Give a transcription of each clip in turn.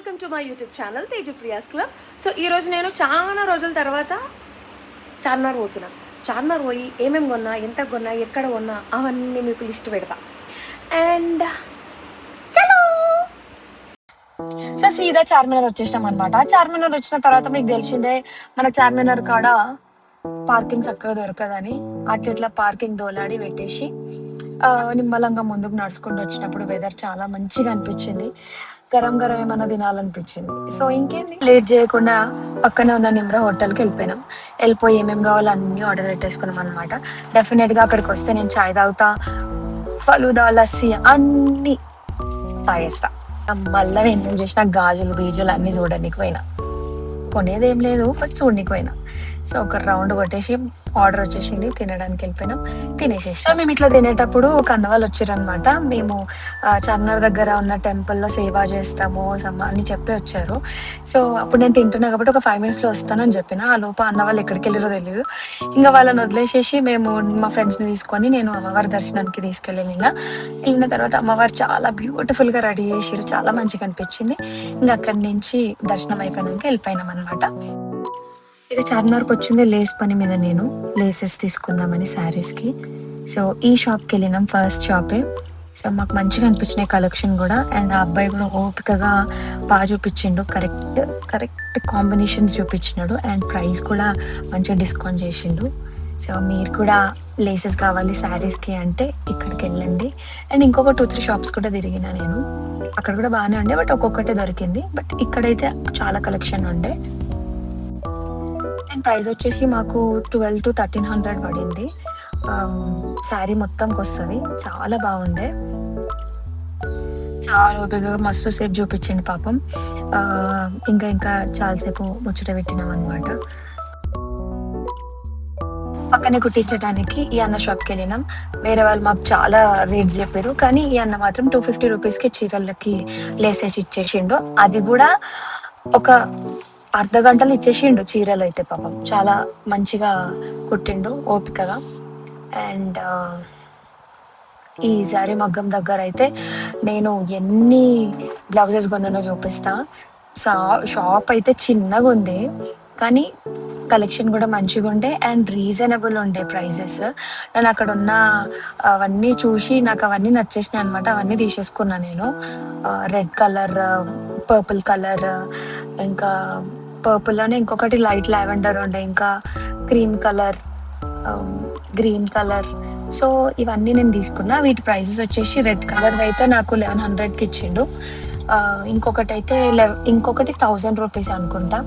Welcome to my YouTube channel Teju Priya's club. So ఈరోజు నేను చాలా రోజుల తర్వాత చార్మినార్ పోతున్నా. చార్మినార్ పోయి ఏమేమి కొన్నా, ఎంత కొన్నా, ఎక్కడ కొన్నా అవన్నీ మీకు లిస్ట్ పెడతా. అండ్ చలో సో సీదా చార్మినార్ వచ్చేసినాం అనమాట. చార్మినార్ వచ్చిన తర్వాత మీకు తెలిసిందే మన చార్మినార్ కాడ పార్కింగ్ చక్కగా దొరకదని అట్లా పార్కింగ్ దోలాడి పెట్టేసి నిమ్మలంగా ముందుకు నడుచుకుంటూ వచ్చినప్పుడు వెదర్ చాలా మంచిగా అనిపించింది. గరం గరం ఏమన్నా తినాలనిపించింది. సో ఇంకేంది లేట్ చేయకుండా పక్కనే ఉన్న నిమ్రా హోటల్కి వెళ్ళిపోయి ఏమేమి కావాలో అన్ని ఆర్డర్ పెట్టేసుకున్నాం అనమాట. డెఫినెట్గా అక్కడికి వస్తే నేను చాయ్ తాగుతా, ఫలూదా, లస్సీ అన్నీ తాగేస్తా. మళ్ళీ నేను ఏం చేసిన గాజులు బీజులు అన్నీ చూడడానికి పోయినా. కొనేదేం లేదు బట్ చూడడానికి పోయినా. సో ఒక రౌండ్ కొట్టేసి ఆర్డర్ వచ్చేసింది, తినడానికి వెళ్ళిపోయినాం, తినేసేసి. సో మేము ఇట్లా తినేటప్పుడు ఒక అన్న వాళ్ళు వచ్చారనమాట. మేము చార్మినార్ దగ్గర ఉన్న టెంపుల్లో సేవ చేస్తాము అని చెప్పి వచ్చారు. సో అప్పుడు నేను తింటున్నా కాబట్టి ఒక 5 minutes వస్తానని చెప్పిన. ఆ లోపు అన్న వాళ్ళు ఎక్కడికి వెళ్ళారో తెలియదు. ఇంకా వాళ్ళని వదిలేసేసి మేము మా ఫ్రెండ్స్ని తీసుకొని నేను అమ్మవారి దర్శనానికి వెళ్ళిన తర్వాత అమ్మవారు చాలా బ్యూటిఫుల్గా రెడీ చేసారు, చాలా మంచిగా అనిపించింది. ఇంకా అక్కడి నుంచి దర్శనం అయిపోయినాక వెళ్ళిపోయినాం అనమాట. ఇది చార్మినార్కి వచ్చింది లేస్ పని మీద, నేను లేసెస్ తీసుకుందామని శారీస్కి. సో ఈ షాప్కి వెళ్ళినాం, ఫస్ట్ షాపే. సో మాకు మంచిగా అనిపించినాయి కలెక్షన్ కూడా. అండ్ ఆ అబ్బాయి కూడా ఓపికగా బాగా చూపించిండు, కరెక్ట్ కాంబినేషన్స్ చూపించినాడు. అండ్ ప్రైస్ కూడా మంచిగా డిస్కౌంట్ చేసిండు. సో మీరు కూడా లేసెస్ కావాలి శారీస్కి అంటే ఇక్కడికి వెళ్ళండి. అండ్ ఇంకొక 2-3 షాప్స్ కూడా తిరిగిన నేను. అక్కడ కూడా బాగానే ఉండే బట్ ఒక్కొక్కటే దొరికింది. బట్ ఇక్కడైతే చాలా కలెక్షన్ ఉండే. అండ్ ప్రైస్ వచ్చేసి మాకు 1200 to 1300 పడింది. శారీ మొత్తంకి వస్తుంది. చాలా బాగుండే, చాలా ఓపికగా మస్తు సేపు చూపించండి పాపం. ఇంకా చాలాసేపు ముచ్చట పెట్టినాం అనమాట. పక్కనే కుట్టించడానికి ఈ అన్న షాప్కి వెళ్ళినాం. వేరే వాళ్ళు మాకు చాలా రేట్స్ చెప్పారు, కానీ ఈ అన్న మాత్రం 250 రూపీస్కి చీరలకి లేసేసి ఇచ్చేసిండు. అది కూడా ఒక అర్ధ గంటలు ఇచ్చేసిండు. చీరలు అయితే పాపం చాలా మంచిగా కుట్టిండు ఓపికగా. అండ్ ఈ సారీ మగ్గం దగ్గర అయితే నేను ఎన్ని బ్లౌజెస్ కొన్నానో చూపిస్తా. షాప్ అయితే చిన్నగా ఉంది కానీ కలెక్షన్ కూడా మంచిగా ఉండే అండ్ రీజనబుల్ ఉండే ప్రైజెస్. నేను అక్కడ ఉన్న అవన్నీ చూసి నాకు అవన్నీ నచ్చేసినాయి అనమాట. అవన్నీ తీసేసుకున్నా నేను. రెడ్ కలర్, పర్పుల్ కలర్, ఇంకా పర్పుల్లోనే ఇంకొకటి లైట్ లావెండర్ ఉండే, ఇంకా cream colour, green colour. So ఇవన్నీ నేను తీసుకున్నా. వీటి ప్రైజెస్ వచ్చేసి రెడ్ కలర్ అయితే నాకు 1100కి ఇచ్చిండు. ఇంకొకటి 1000 రూపీస్ అనుకుంటా.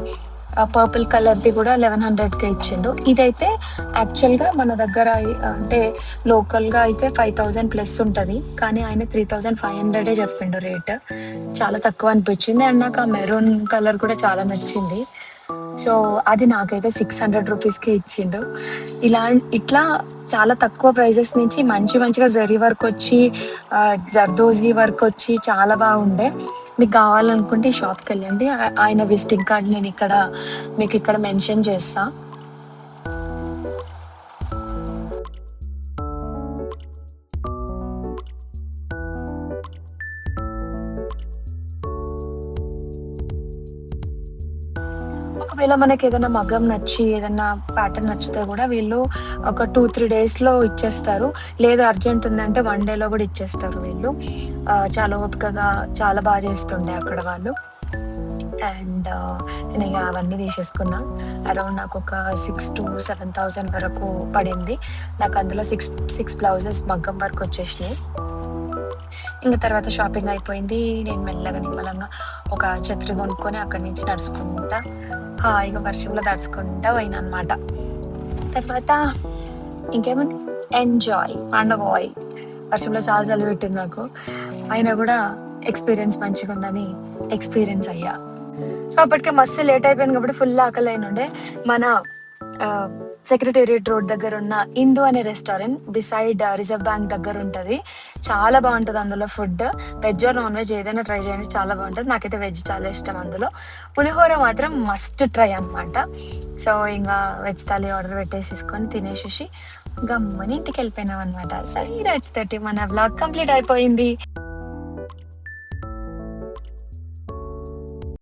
పర్పుల్ కలర్ది కూడా 1100కే ఇచ్చిండు. ఇదైతే యాక్చువల్గా మన దగ్గర అంటే లోకల్గా అయితే 5000+ ఉంటుంది, కానీ ఆయన 3500 చెప్పిండు రేట్. చాలా తక్కువ అనిపించింది. అండ్ నాకు ఆ మెరూన్ కలర్ కూడా చాలా నచ్చింది. సో అది నాకైతే 600 రూపీస్కి ఇచ్చిండు. ఇట్లా చాలా తక్కువ ప్రైజెస్ నుంచి మంచిగా జరీ వర్క్ వచ్చి, జర్దోజీ వర్క్ వచ్చి చాలా బాగుండే. మీకు కావాలనుకుంటే ఈ షాప్కి వెళ్ళండి. ఆయన విజిటింగ్ కార్డ్ నేను మీకు ఇక్కడ మెన్షన్ చేస్తా. ఒకవేళ మనకి ఏదైనా మగ్గం నచ్చి ఏదైనా ప్యాటర్న్ నచ్చితే కూడా వీళ్ళు ఒక 2-3 డేస్లో ఇచ్చేస్తారు. లేదా అర్జెంట్ ఉందంటే 1 డేలో కూడా ఇచ్చేస్తారు వీళ్ళు. చాలా ఓపికగా చాలా బాగా చేస్తుండే అక్కడ వాళ్ళు. అండ్ నేను ఇక అవన్నీ తీసేసుకున్నా. అరౌండ్ నాకు ఒక 6,000 to 7,000 వరకు పడింది. నాకు అందులో 6 బ్లౌజెస్ మగ్గం వర్క్ వచ్చేసినాయి. ఇంకా తర్వాత షాపింగ్ అయిపోయింది. నేను నిమ్మలంగా ఒక ఛత్రి కొనుక్కొని అక్కడి నుంచి నడుచుకుంటా హాయిగా వర్షంలో తడుచుకుంటా పోయినా అనమాట. తర్వాత ఇంకేముంది, ఎంజాయ్ పండగ. వర్షంలో చాలా చలి పెట్టింది నాకు, అయినా కూడా ఎక్స్పీరియన్స్ మంచిగా ఉందని ఎక్స్పీరియన్స్ అయ్యా. సో అప్పటికే మస్తు లేట్ అయిపోయింది కాబట్టి ఫుల్ ఆకలి అయినుండే. మన సెక్రటేరియట్ రోడ్ దగ్గర ఉన్న ఇందు అనే రెస్టారెంట్ బిసైడ్ రిజర్వ్ బ్యాంక్ దగ్గర ఉంటుంది. చాలా బాగుంటుంది అందులో food. Veg or non veg ఏదైనా ట్రై చేయండి, చాలా బాగుంటుంది. నాకైతే వెజ్ చాలా ఇష్టం. అందులో పులిహోర మాత్రం మస్ట్ ట్రై అనమాట. సో ఇంకా వెజ్ థాలీ ఆర్డర్ పెట్టేసేసుకొని తినేసేసి గమ్మని ఇంటికి వెళ్ళిపోయినాం అనమాట. సరే 30 మన వ్లాగ్ కంప్లీట్ అయిపోయింది.